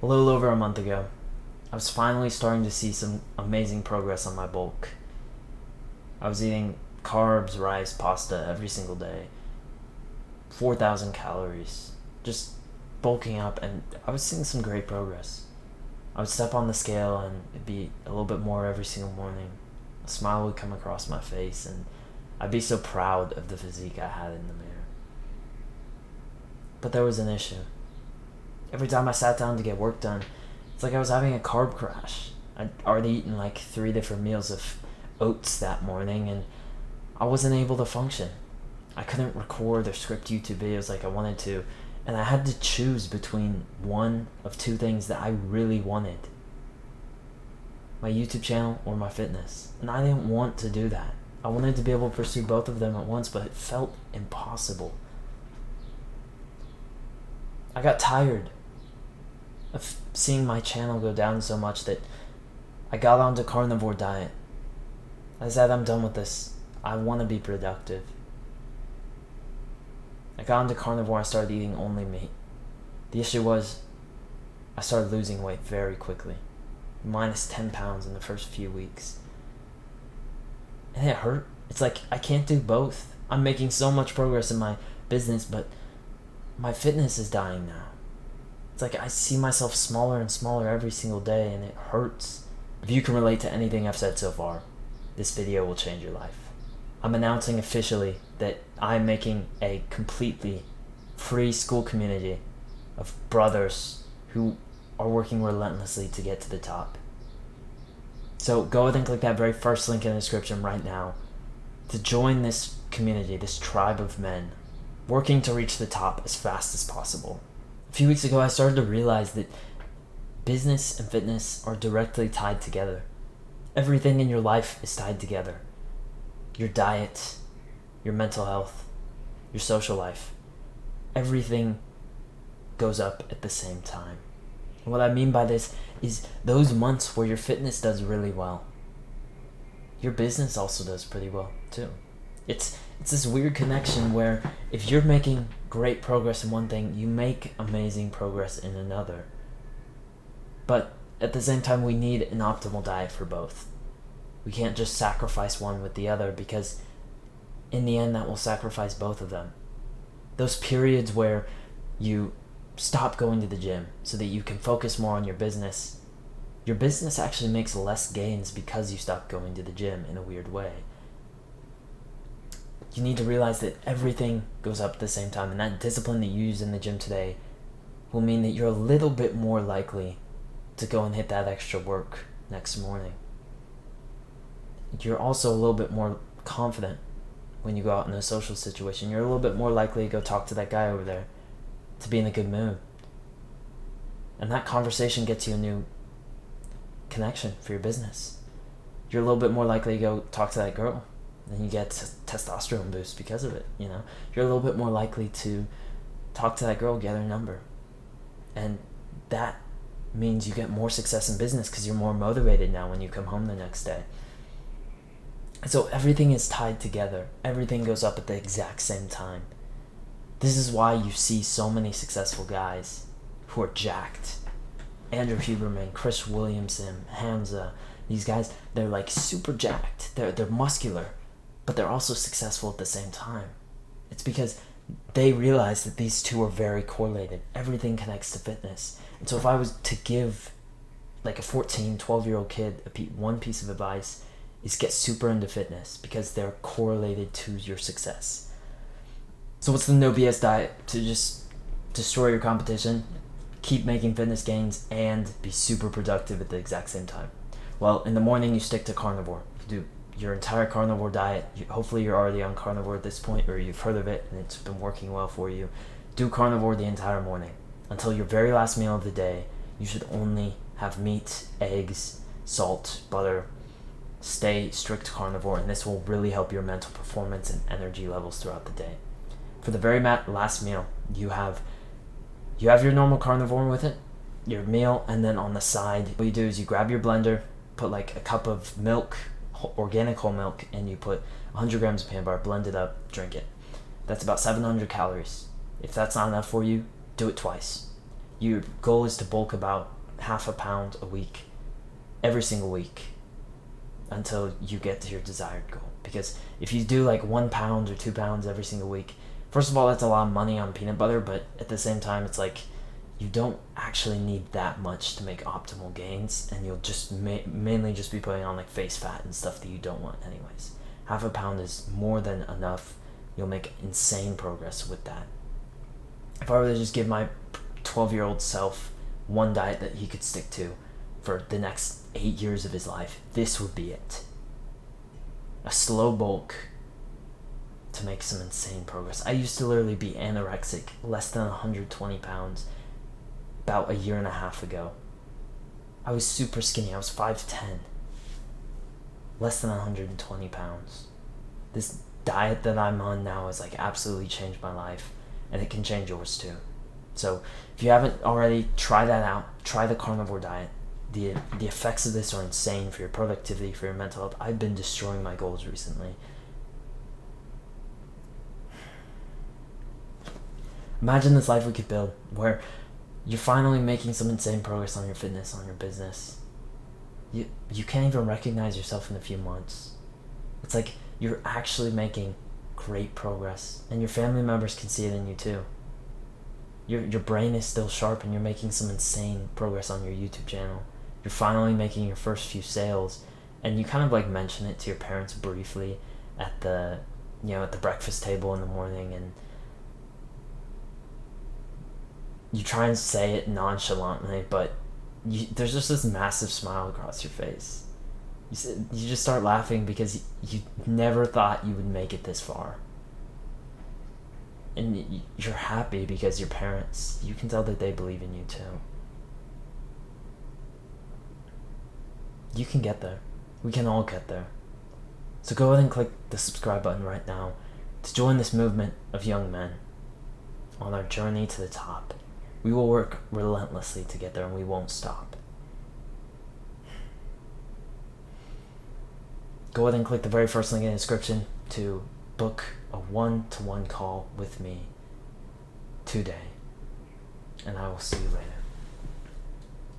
A little over a month ago, I was finally starting to see some amazing progress on my bulk. I was eating carbs, rice, pasta every single day, 4,000 calories, just bulking up, and I was seeing some great progress. I would step on the scale and it'd be a little bit more every single morning. A smile would come across my face and I'd be so proud of the physique I had in the mirror. But there was an issue. Every time I sat down to get work done, it's like I was having a carb crash. I'd already eaten like 3 different meals of oats that morning and I wasn't able to function. I couldn't record or script YouTube videos like I wanted to, and I had to choose between one of 2 things that I really wanted. My YouTube channel or my fitness. And I didn't want to do that. I wanted to be able to pursue both of them at once, but it felt impossible. I got tired of seeing my channel go down so much that I got onto Carnivore Diet. I said, I'm done with this. I want to be productive. I got into carnivore, I started eating only meat. The issue was, I started losing weight very quickly. Minus 10 pounds in the first few weeks. And it hurt. It's like, I can't do both. I'm making so much progress in my business, but my fitness is dying now. It's like I see myself smaller and smaller every single day, and it hurts. If you can relate to anything I've said so far, this video will change your life. I'm announcing officially that I'm making a completely free school community of brothers who are working relentlessly to get to the top. So go ahead and click that very first link in the description right now to join this community, this tribe of men working to reach the top as fast as possible. A few weeks ago, I started to realize that business and fitness are directly tied together. Everything in your life is tied together. Your diet, your mental health, your social life. Everything goes up at the same time. And what I mean by this is those months where your fitness does really well, your business also does pretty well too. It's this weird connection where if you're making great progress in one thing, you make amazing progress in another. But at the same time, we need an optimal diet for both. We can't just sacrifice one with the other, because in the end that will sacrifice both of them. Those periods where you stop going to the gym so that you can focus more on your business actually makes less gains because you stop going to the gym in a weird way. You need to realize that everything goes up at the same time, and that discipline that you use in the gym today will mean that you're a little bit more likely to go and hit that extra work next morning. You're also a little bit more confident when you go out in a social situation. You're a little bit more likely to go talk to that guy over there, to be in a good mood. And that conversation gets you a new connection for your business. You're a little bit more likely to go talk to that girl, and you get a testosterone boost because of it. You're a little bit more likely to talk to that girl, get her number. And that means you get more success in business because you're more motivated now when you come home the next day. So everything is tied together. Everything goes up at the exact same time. This is why you see so many successful guys who are jacked. Andrew Huberman, Chris Williamson, Hamza. These guys, they're like super jacked. They're muscular, but they're also successful at the same time. It's because they realize that these two are very correlated. Everything connects to fitness. And so if I was to give like a 14, 12-year-old kid one piece of advice, is get super into fitness, because they're correlated to your success. So what's the no BS diet to just destroy your competition, keep making fitness gains, and be super productive at the exact same time? Well, in the morning you stick to carnivore. You do your entire carnivore diet. Hopefully you're already on carnivore at this point, or you've heard of it and it's been working well for you. Do carnivore the entire morning. Until your very last meal of the day, you should only have meat, eggs, salt, butter. Stay strict carnivore, and this will really help your mental performance and energy levels throughout the day. For the very last meal, you have your normal carnivore with it, your meal, and then on the side, what you do is you grab your blender, put like a cup of milk, organic whole milk, and you put 100 grams of peanut butter, blend it up, drink it. That's about 700 calories. If that's not enough for you, do it twice. Your goal is to bulk about half a pound a week, every single week, until you get to your desired goal. Because if you do like 1 pound or 2 pounds every single week, first of all, that's a lot of money on peanut butter, but at the same time, it's like you don't actually need that much to make optimal gains, and you'll just mainly just be putting on like face fat and stuff that you don't want anyways. Half a pound is more than enough. You'll make insane progress with that. If I were to just give my 12-year-old self one diet that he could stick to for the next 8 years of his life, this would be it. A slow bulk to make some insane progress. I used to literally be anorexic, less than 120 pounds, about a year and a half ago. I was super skinny. I was 5'10", less than 120 pounds. This diet that I'm on now has like absolutely changed my life, and it can change yours too. So if you haven't already, try that out. Try the Carnivore Diet. The effects of this are insane for your productivity, for your mental health. I've been destroying my goals recently. Imagine this life we could build where you're finally making some insane progress on your fitness, on your business. You can't even recognize yourself in a few months. It's like you're actually making great progress, and your family members can see it in you too. Your brain is still sharp, and you're making some insane progress on your YouTube channel. You're finally making your first few sales, and you kind of like mention it to your parents briefly at the breakfast table in the morning, and you try and say it nonchalantly, but there's just this massive smile across your face. You just start laughing because you never thought you would make it this far. And you're happy because your parents, you can tell that they believe in you too. You can get there. We can all get there. So go ahead and click the subscribe button right now to join this movement of young men on our journey to the top. We will work relentlessly to get there, and we won't stop. Go ahead and click the very first link in the description to book a 1-to-1 call with me today. And I will see you later.